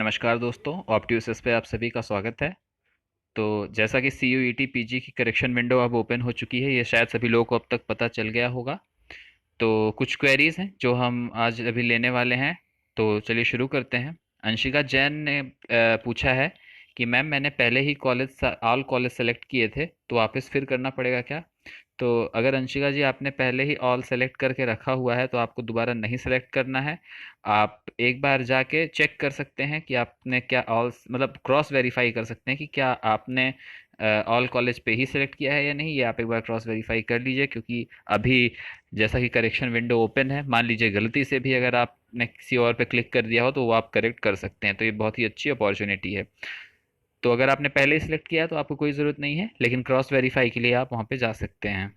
नमस्कार दोस्तों, ऑप्ट्यूसिस पे आप सभी का स्वागत है। तो जैसा कि C U E T P G की करेक्शन विंडो अब ओपन हो चुकी है, ये शायद सभी लोगों को अब तक पता चल गया होगा। तो कुछ क्वेरीज हैं जो हम आज अभी लेने वाले हैं। तो चलिए शुरू करते हैं। अंशिका जैन ने पूछा है कि मैम मैंने पहले ही ऑल कॉलेज सेलेक्ट किए थे, तो वापस फिर करना पड़ेगा क्या? तो अगर अंशिका जी आपने पहले ही ऑल सेलेक्ट करके रखा हुआ है तो आपको दोबारा नहीं सेलेक्ट करना है। आप एक बार जाके चेक कर सकते हैं कि आपने क्या ऑल मतलब क्रॉस वेरीफाई कर सकते हैं कि क्या आपने ऑल कॉलेज पे ही सेलेक्ट किया है या नहीं। ये आप एक बार क्रॉस वेरीफाई कर लीजिए, क्योंकि अभी जैसा कि करेक्शन विंडो ओपन है, मान लीजिए गलती से भी अगर आपने किसी और पे क्लिक कर दिया हो तो वो आप करेक्ट कर सकते हैं। तो ये बहुत ही अच्छी अपॉर्चुनिटी है। तो अगर आपने पहले ही सिलेक्ट किया है तो आपको कोई ज़रूरत नहीं है, लेकिन क्रॉस वेरीफाई के लिए आप वहाँ पे जा सकते हैं।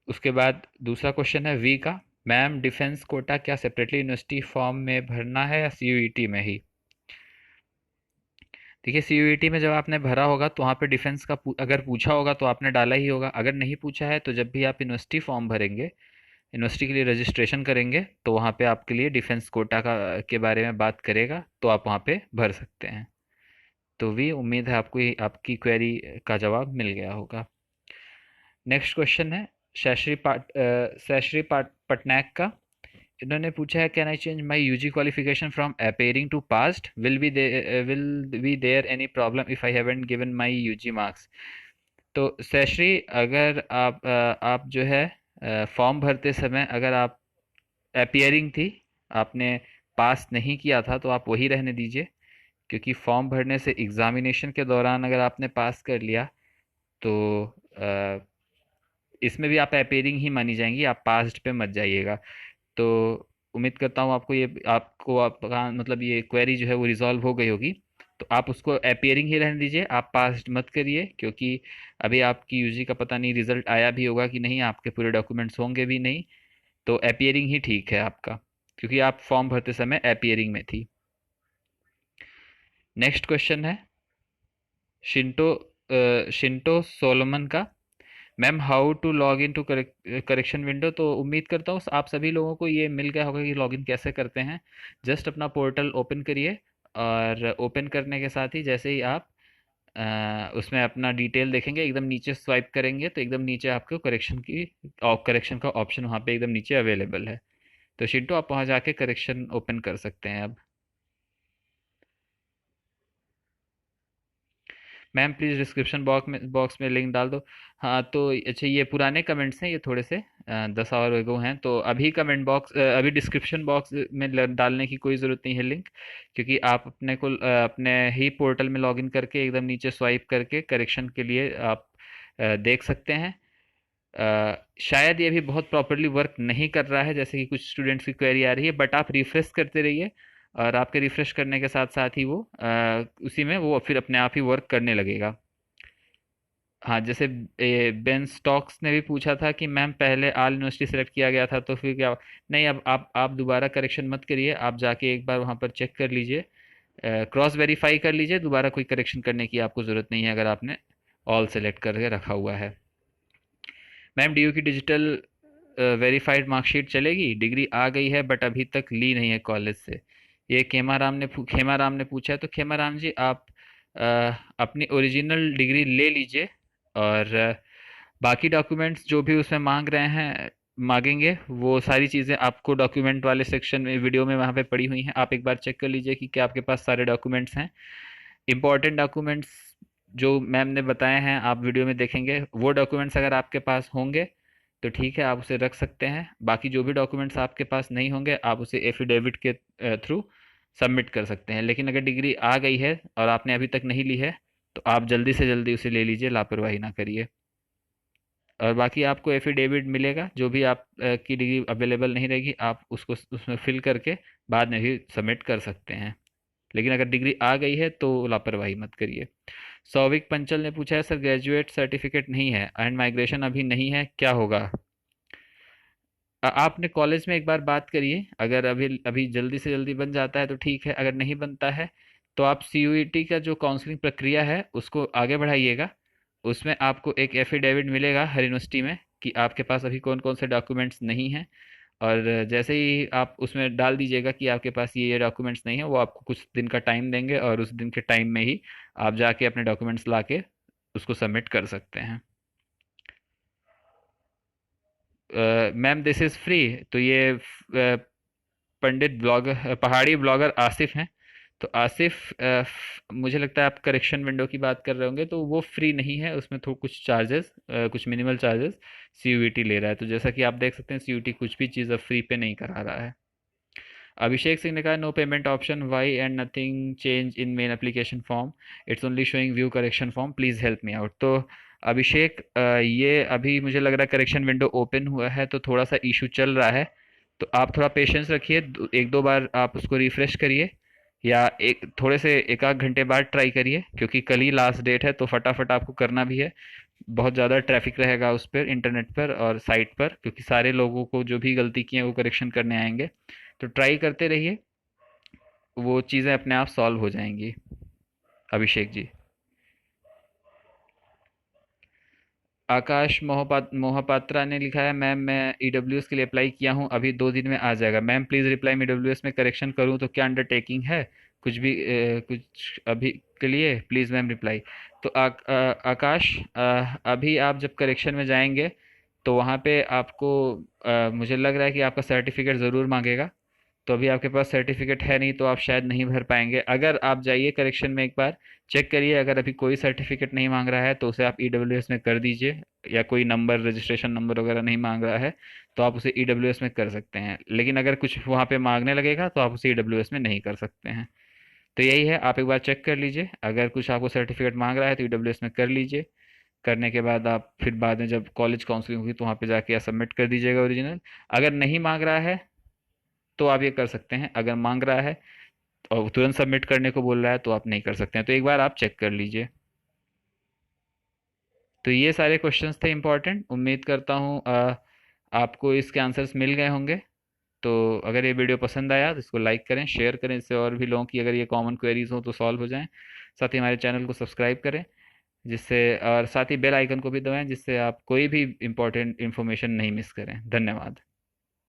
उसके बाद दूसरा क्वेश्चन है वी का। मैम डिफेंस कोटा क्या सेपरेटली यूनिवर्सिटी फॉर्म में भरना है या सीयूईटी में ही? देखिए, सीयूईटी में जब आपने भरा होगा तो वहाँ पे डिफेंस का अगर पूछा होगा तो आपने डाला ही होगा। अगर नहीं पूछा है तो जब भी आप यूनिवर्सिटी फॉर्म भरेंगे, यूनिवर्सिटी के लिए रजिस्ट्रेशन करेंगे, तो वहाँ पे आपके लिए डिफेंस कोटा का के बारे में बात करेगा, तो आप वहाँ पे भर सकते हैं। तो भी उम्मीद है आपको आपकी क्वेरी का जवाब मिल गया होगा। नेक्स्ट क्वेश्चन है शैश्री पटनायक का। इन्होंने पूछा है can I change my UG qualification from appearing to past, will be there any problem if I haven't given my UG marks? तो सैश्री, अगर आप जो है फॉर्म भरते समय अगर आप अपियरिंग थी, आपने पास नहीं किया था, तो आप वही रहने दीजिए। क्योंकि फॉर्म भरने से एग्जामिनेशन के दौरान अगर आपने पास कर लिया तो अ, इसमें भी आप अपेयरिंग ही मानी जाएंगी, आप पास्ट पे मत जाइएगा। तो उम्मीद करता हूँ आपको आपका मतलब ये क्वेरी जो है वो रिजॉल्व हो गई होगी। तो आप उसको अपियरिंग ही रहने दीजिए, आप पास्ट मत करिए, क्योंकि अभी आपकी यूजी का पता नहीं रिजल्ट आया भी होगा कि नहीं, आपके पूरे डॉक्यूमेंट्स होंगे भी नहीं। तो अपियरिंग ही ठीक है आपका, क्योंकि आप फॉर्म भरते समय अपियरिंग में थी। नेक्स्ट क्वेश्चन है शिंटो सोलोमन का। Ma'am how to log in to correction window? तो उम्मीद करता हूँ आप सभी लोगों को ये मिल गया होगा कि लॉगिन कैसे करते हैं। जस्ट अपना पोर्टल ओपन करिए, और ओपन करने के साथ ही जैसे ही आप उसमें अपना डिटेल देखेंगे, एकदम नीचे स्वाइप करेंगे तो एकदम नीचे आपको करेक्शन का ऑप्शन वहाँ पे एकदम नीचे अवेलेबल है। तो शिंटो आप वहाँ जाके करेक्शन ओपन कर सकते हैं अब। मैम प्लीज़ डिस्क्रिप्शन बॉक्स में लिंक डाल दो। हाँ, तो अच्छा, ये पुराने कमेंट्स हैं, ये थोड़े से 10 और एगो हैं। तो अभी डिस्क्रिप्शन बॉक्स में डालने की कोई ज़रूरत नहीं है लिंक, क्योंकि आप अपने ही पोर्टल में लॉगिन करके एकदम नीचे स्वाइप करके करेक्शन के लिए आप देख सकते हैं। शायद ये भी बहुत प्रॉपरली वर्क नहीं कर रहा है, जैसे कि कुछ स्टूडेंट्स की क्वेरी आ रही है, बट आप रिफ्रेश करते रहिए, और आपके रिफ्रेश करने के साथ साथ ही वो उसी में वो फिर अपने आप ही वर्क करने लगेगा। हाँ, जैसे बेन स्टॉक्स ने भी पूछा था कि मैम पहले आल यूनिवर्सिटी सेलेक्ट किया गया था तो फिर क्या? नहीं, अब आप दोबारा करेक्शन मत करिए, आप जाके एक बार वहाँ पर चेक कर लीजिए, क्रॉस वेरीफाई कर लीजिए। दोबारा कोई करेक्शन करने की आपको ज़रूरत नहीं है अगर आपने ऑल सेलेक्ट करके रखा हुआ है। मैम डी यू की डिजिटल वेरीफाइड मार्कशीट चलेगी? डिग्री आ गई है बट अभी तक ली नहीं है कॉलेज से। ये खेमा राम ने पूछा है। तो खेमा राम जी, आप अ, अपनी ओरिजिनल डिग्री ले लीजिए, और बाकी डॉक्यूमेंट्स जो भी उसमें मांगेंगे, वो सारी चीज़ें आपको डॉक्यूमेंट वाले सेक्शन में वीडियो में वहाँ पे पड़ी हुई हैं। आप एक बार चेक कर लीजिए कि क्या आपके पास सारे डॉक्यूमेंट्स हैं। इंपॉर्टेंट डॉक्यूमेंट्स जो मैम ने बताए हैं आप वीडियो में देखेंगे, वो डॉक्यूमेंट्स अगर आपके पास होंगे तो ठीक है, आप उसे रख सकते हैं। बाकी जो भी डॉक्यूमेंट्स आपके पास नहीं होंगे, आप उसे एफिडेविट के थ्रू सबमिट कर सकते हैं। लेकिन अगर डिग्री आ गई है और आपने अभी तक नहीं ली है, तो आप जल्दी से जल्दी उसे ले लीजिए, लापरवाही ना करिए। और बाकी आपको एफिडेविट मिलेगा, जो भी की डिग्री अवेलेबल नहीं रहेगी आप उसको उसमें फिल करके बाद में भी सबमिट कर सकते हैं। लेकिन अगर डिग्री आ गई है तो लापरवाही मत करिए। सौविक पंचल ने पूछा है सर ग्रेजुएट सर्टिफिकेट नहीं है एंड माइग्रेशन अभी नहीं है, क्या होगा? आपने कॉलेज में एक बार बात करिए, अगर अभी अभी जल्दी से जल्दी बन जाता है तो ठीक है, अगर नहीं बनता है तो आप सीयूईटी का जो काउंसलिंग प्रक्रिया है उसको आगे बढ़ाइएगा। उसमें आपको एक एफिडेविट मिलेगा हर यूनिवर्सिटी में कि आपके पास अभी कौन कौन से डॉक्यूमेंट्स नहीं हैं, और जैसे ही आप उसमें डाल दीजिएगा कि आपके पास ये डॉक्यूमेंट्स नहीं है, वो आपको कुछ दिन का टाइम देंगे और उस दिन के टाइम में ही आप जाके अपने डॉक्यूमेंट्स ला के उसको सबमिट कर सकते हैं। Ma'am this is free. तो ये पंडित ब्लॉगर, पहाड़ी ब्लॉगर आसिफ हैं। तो आसिफ, मुझे लगता है आप करेक्शन विंडो की बात कर रहे होंगे, तो वो फ्री नहीं है, उसमें तो कुछ चार्जेस, कुछ मिनिमल चार्जेस सीयूईटी ले रहा है। तो जैसा कि आप देख सकते हैं सीयूईटी कुछ भी चीज़ अब फ्री पे नहीं करा रहा है। अभिषेक सिंह ने कहा no payment option why and nothing change in main application form, it's only showing view correction form, please help me out. तो अभिषेक, ये अभी मुझे लग रहा है करेक्शन विंडो ओपन हुआ है तो थोड़ा सा इशू चल रहा है। तो आप थोड़ा पेशेंस रखिए, एक दो बार आप उसको रिफ्रेश करिए, या एक थोड़े से एक आध घंटे बाद ट्राई करिए, क्योंकि कल ही लास्ट डेट है तो फटाफट आपको करना भी है। बहुत ज़्यादा ट्रैफिक रहेगा उस पर, इंटरनेट पर और साइट पर, क्योंकि सारे लोगों को जो भी गलती की है वो करेक्शन करने आएंगे। तो ट्राई करते रहिए, वो चीज़ें अपने आप सॉल्व हो जाएंगी। अभिषेक जी। आकाश मोहपात्रा ने लिखा है मैम मैं ईडब्ल्यूएस के लिए अप्लाई किया हूँ, अभी 2 दिन में आ जाएगा। मैम प्लीज़ रिप्लाई, मैं ईडब्ल्यूएस में करेक्शन करूँ तो क्या अंडरटेकिंग है? कुछ भी कुछ अभी के लिए प्लीज़ मैम रिप्लाई। तो आकाश, अभी आप जब करेक्शन में जाएंगे तो वहाँ पे आपको, मुझे लग रहा है कि आपका सर्टिफिकेट ज़रूर मांगेगा। तो अभी आपके पास सर्टिफिकेट है नहीं तो आप शायद नहीं भर पाएंगे। अगर आप जाइए करेक्शन में एक बार चेक करिए, अगर अभी कोई सर्टिफिकेट नहीं मांग रहा है तो उसे आप ईडब्ल्यूएस में कर दीजिए, या कोई नंबर, रजिस्ट्रेशन नंबर वगैरह नहीं मांग रहा है तो आप उसे ईडब्ल्यूएस में कर सकते हैं। लेकिन अगर कुछ वहाँ पे मांगने लगेगा तो आप उसे ईडब्ल्यूएस में नहीं कर सकते हैं। तो यही है, आप एक बार चेक कर लीजिए, अगर कुछ आपको सर्टिफिकेट मांग रहा है तो ईडब्ल्यूएस में कर लीजिए। करने के बाद आप फिर बाद में जब कॉलेज काउंसलिंग होगी तो वहाँ पे जाके आप सबमिट कर दीजिएगा ओरिजिनल। अगर नहीं मांग रहा है तो आप ये कर सकते हैं, अगर मांग रहा है और तुरंत सबमिट करने को बोल रहा है तो आप नहीं कर सकते हैं। तो एक बार आप चेक कर लीजिए। तो ये सारे क्वेश्चंस थे इंपॉर्टेंट, उम्मीद करता हूँ आपको इसके आंसर्स मिल गए होंगे। तो अगर ये वीडियो पसंद आया तो इसको लाइक करें, शेयर करें, इससे और भी लोगों की अगर ये कॉमन क्वेरीज हो तो सॉल्व हो जाएं। साथ ही हमारे चैनल को सब्सक्राइब करें, जिससे, और साथ ही बेल आइकन को भी दबाएं, जिससे आप कोई भी इंपॉर्टेंट इन्फॉर्मेशन नहीं मिस करें। धन्यवाद।